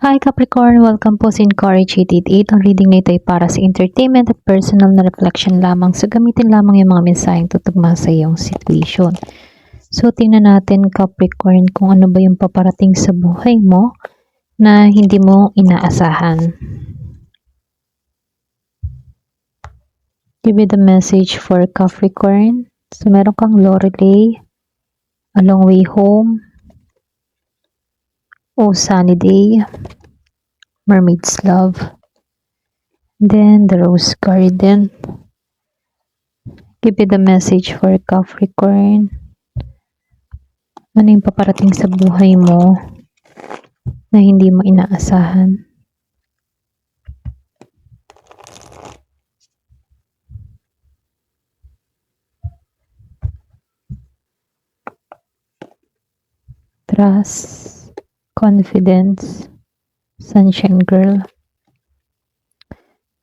Hi Capricorn! Welcome po sa Encouraged 8. Ang reading na ito ay para sa entertainment at personal na reflection lamang. So gamitin lamang yung mga mensaheng tutugma sa iyong situation. So tingnan natin Capricorn kung ano ba yung paparating sa buhay mo na hindi mo inaasahan. Give me the message for Capricorn. So meron kang Lorelei, A Long Way Home, Oh Sunny Day, Mermaid's Love, then the Rose Garden. Give me the message for Capricorn. Ano yung paparating sa buhay mo na hindi mo inaasahan? Trust, confidence, sunshine girl,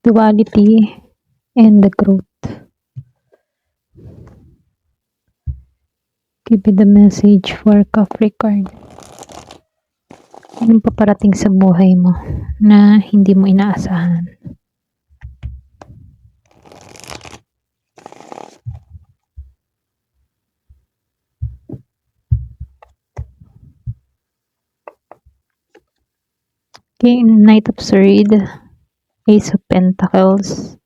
duality, and the growth. Give me the message for Capricorn. Anong paparating sa buhay mo na hindi mo inaasahan? Okay, Knight of Swords, Ace of Pentacles,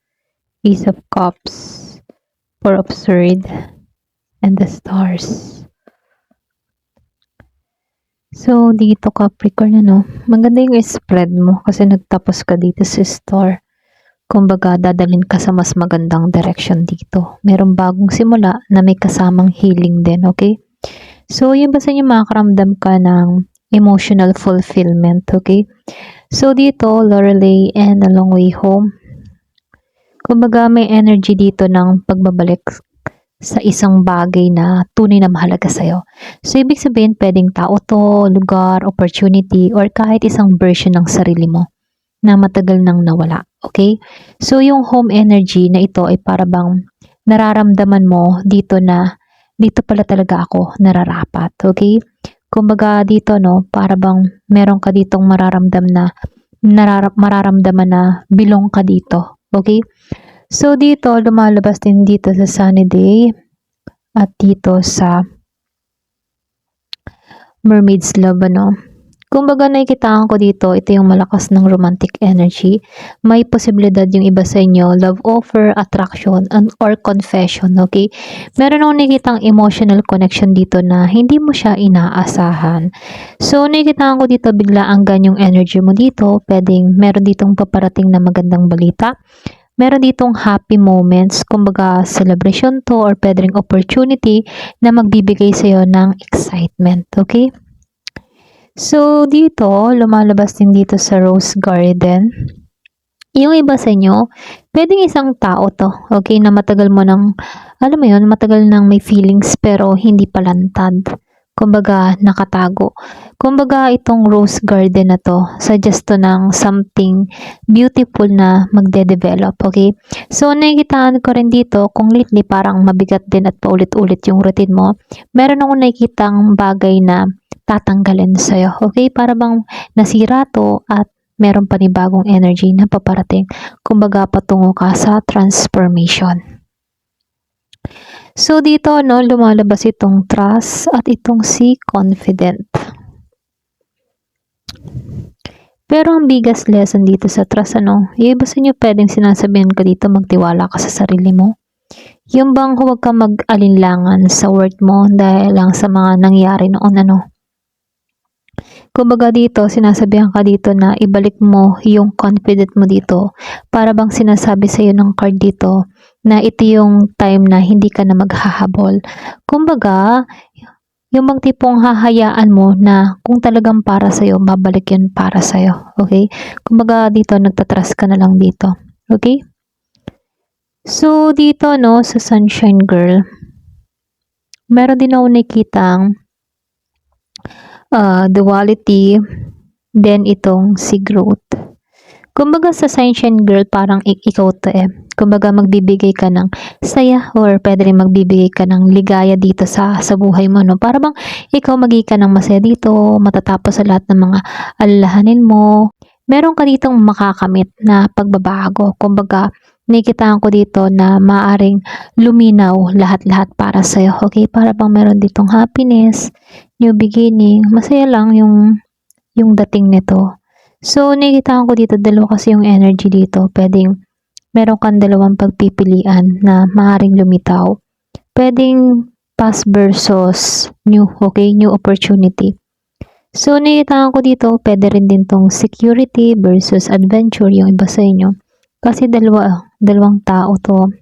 Ace of Cups, Four of Swords, and the Stars. So, dito Capricorn, maganda yung spread mo kasi nagtapos ka dito sa store. Kumbaga, dadalhin ka sa mas magandang direction dito. Merong bagong simula na may kasamang healing din, okay? So, yung basta nyo makakaramdam ka ng emotional fulfillment, okay? So, dito, Lorelei and A Long Way Home. Kumbaga, may energy dito ng pagbabalik sa isang bagay na tunay na mahalaga sa'yo. So, ibig sabihin, pwedeng tao to, lugar, opportunity, or kahit isang version ng sarili mo na matagal nang nawala. Okay? So, yung home energy na ito ay para bang nararamdaman mo dito na dito pala talaga ako nararapat. Okay? Kumbaga dito, para bang meron ka ditong mararamdaman na belong ka dito. Okay? So, dito, lumalabas din dito sa Sunny Day at dito sa Mermaid's Love, Kumbaga, nakikitaan ko dito, ito yung malakas ng romantic energy. May posibilidad yung iba sa inyo, love offer, attraction, or confession, okay? Meron akong nakikitang emotional connection dito na hindi mo siya inaasahan. So, nakikitaan ko dito, biglaan ganyong energy mo dito. Pwedeng meron ditong paparating na magandang balita. Meron ditong happy moments, kumbaga celebration to or pwedeng opportunity na magbibigay sa'yo ng excitement, okay? So, dito, lumalabas din dito sa Rose Garden. Yung iba sa inyo, pwedeng isang tao to, okay, na matagal mo nang, alam mo yun, matagal nang may feelings pero hindi palantad. Kumbaga, nakatago. Kumbaga, itong Rose Garden na to, suggest to ng something beautiful na magde-develop, okay? So, nakikitaan ko rin dito, kung lately parang mabigat din at paulit-ulit yung routine mo, meron akong nakikitang bagay na tatanggalin sa'yo, okay? Para bang nasira to at meron panibagong energy na paparating. Kumbaga, patungo ka sa transformation. So, dito, lumalabas itong trust at itong si confident. Pero ang biggest lesson dito sa trust, yung iba sa inyo pwedeng sinasabihan ka dito, magtiwala ka sa sarili mo. Yung bang huwag ka mag-alinlangan sa worth mo dahil lang sa mga nangyari noon, Kumbaga dito, sinasabihan ka dito na ibalik mo yung confident mo dito. Para bang sinasabi sa iyo ng card dito na ito yung time na hindi ka na maghahabol. Kumbaga, yung bang tipong hahayaan mo na kung talagang para sa iyo, babalik yun para sa iyo. Okay? Kumbaga dito, nagtatrust ka na lang dito. Okay? So, dito, sa Sunshine Girl, meron din ako nakitang duality, then itong si growth. Kumbaga sa Sunshine Girl, parang ikaw to eh. Kumbaga magbibigay ka ng saya or pwede rin magbibigay ka ng ligaya dito sa buhay mo, no? Para bang ikaw magiging ka ng masaya dito, matatapos sa lahat ng mga alalahanin mo. Meron ka ditong makakamit na pagbabago. Kumbaga, nakikitaan ko dito na maaring luminaw lahat-lahat para sa'yo. Okay? Para bang meron ditong happiness, new beginning. Masaya lang yung dating nito. So, nakikitaan ko dito, dalawa kasi yung energy dito. Pwedeng meron kang dalawang pagpipilian na maaaring lumitaw. Pwedeng past versus new, okay? New opportunity. So, nakikitaan ko dito, pwede rin din tong security versus adventure yung iba sa inyo. Kasi dalawang tao to.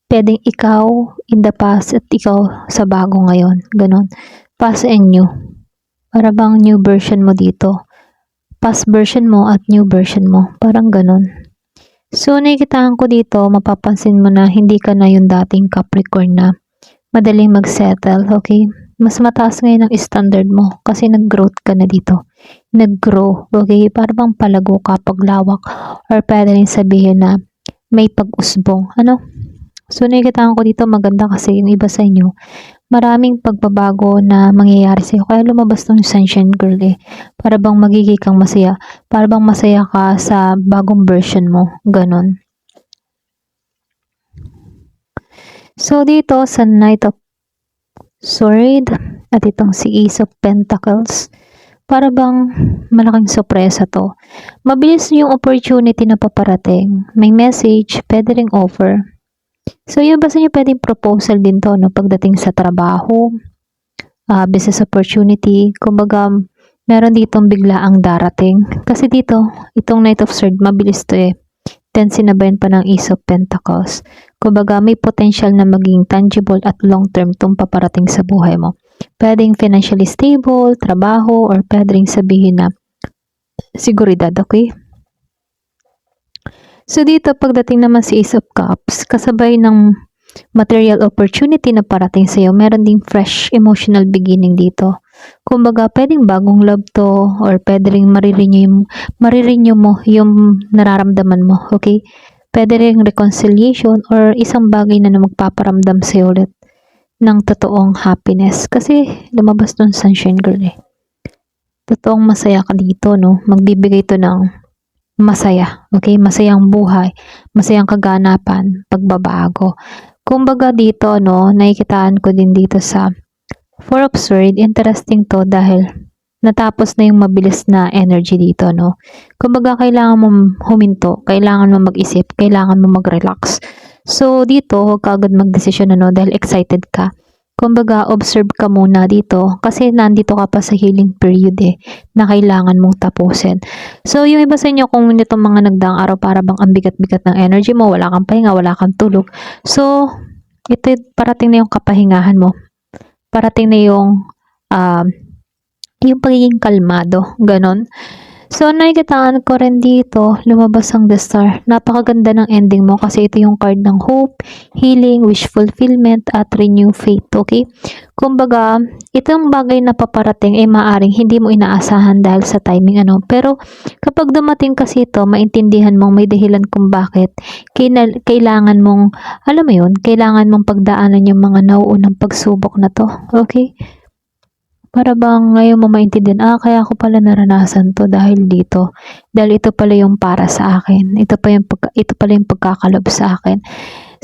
Pwedeng ikaw in the past at ikaw sa bago ngayon. Ganon. Past and new. Para bang new version mo dito. Past version mo at new version mo. Parang ganon. So, nakikitaan ko dito, mapapansin mo na hindi ka na yung dating Capricorn na madaling mag-settle, okay? Mas mataas ngayon ang standard mo kasi nag-growth ka na dito. Nag-grow, okay? Parang palago ka, paglawak, or pwede rin sabihin na may pag-usbong. Ano? So, nakikitaan ko dito, maganda kasi yung iba sa inyo, maraming pagbabago na mangyayari sa'yo. Kaya lumabas tong Sunshine Girl eh. Para bang magiging kang masaya. Para bang masaya ka sa bagong version mo. Ganon. So, dito sa Knight of Swords at itong si Ace of Pentacles, para bang malaking sorpresa to. Mabilis yung opportunity na paparating. May message, pwede ring offer. So, yung basta nyo pwedeng proposal din to, no? Pagdating sa trabaho, business opportunity, kumbaga, meron ditong bigla ang darating. Kasi dito, itong Knight of Swords, mabilis to eh. Then, sinabayan pa ng Ace of Pentacles. Kumbaga, may potential na maging tangible at long-term tong paparating sa buhay mo. Pwedeng financially stable, trabaho, or pwedeng sabihin na seguridad, okay? So, dito, pagdating naman si Ace of Cups, kasabay ng material opportunity na parating sa'yo, meron ding fresh emotional beginning dito. Kumbaga, pwedeng bagong love to, or pwede rin marirenew mo yung nararamdaman mo, okay? Pwede rin reconciliation, or isang bagay na magpaparamdam sa'yo ulit ng totoong happiness. Kasi, lumabas ng Sunshine Girl eh. Totoong masaya ka dito, no? Magbibigay to ng masaya, okay? Masayang buhay, masayang kaganapan, pagbabago. Kumbaga dito, no, nakikitaan ko din dito sa Four of Swords, interesting to dahil natapos na yung mabilis na energy dito, no. Kumbaga kailangan mo huminto, kailangan mo mag-isip, kailangan mo mag-relax. So dito, huwag ka agad mag-desisyon, ano, dahil excited ka. Kumbaga, observe ka muna dito kasi nandito ka pa sa healing period eh, na kailangan mong tapusin. So, yung iba sa inyo, kung nitong mga nagdaang araw para bang ang bigat-bigat ng energy mo, wala kang pahinga, wala kang tulog. So, ito parating na yung kapahingahan mo. Parating na yung pagiging kalmado, ganon. So, nakikitaan ko rin dito, lumabas ang The Star. Napakaganda ng ending mo kasi ito yung card ng hope, healing, wish fulfillment, at renew faith, okay? Kumbaga, itong bagay na paparating ay maaring hindi mo inaasahan dahil sa timing, ano. Pero, kapag dumating kasi ito, maintindihan mong may dahilan kung bakit kailangan mong, alam mo yun, kailangan mong pagdaanan yung mga nauunang pagsubok na to, okay? Para bang ngayon mo maintindihan, kaya ako pala naranasan to dahil dito. Dahil ito pala yung para sa akin. Ito pala yung pagkakalob sa akin.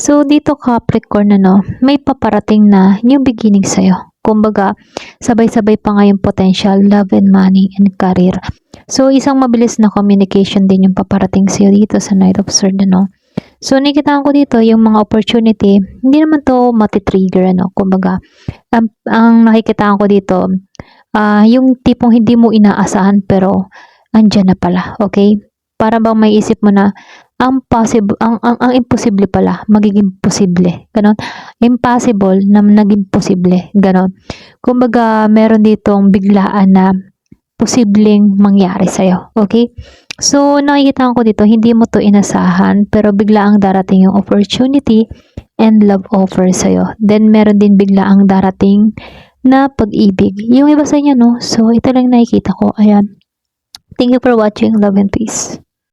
So, dito Capricorn, ano, may paparating na new beginning sa'yo. Kumbaga, sabay-sabay pa nga yung potential, love and money and career. So, isang mabilis na communication din yung paparating sa'yo dito sa Knight of Swords, ano. So, nakikitaan ko dito yung mga opportunity, hindi naman to matitrigger, ano. Kumbaga, ang nakikitaan ko dito, yung tipong hindi mo inaasahan pero andyan na pala, okay? Para bang may isip mo na ang imposible pala magiging posible, ganon. Impossible na naging posible, ganon. Kumbaga, meron ditong biglaan na posibleng mangyari sa'yo, okay? So, nakikita ko dito, hindi mo to inasahan, pero bigla ang darating yung opportunity and love offer sa'yo. Then, meron din bigla ang darating na pag-ibig. Yung iba sa inyo, no? So, ito lang nakikita ko. Ayan. Thank you for watching. Love and peace.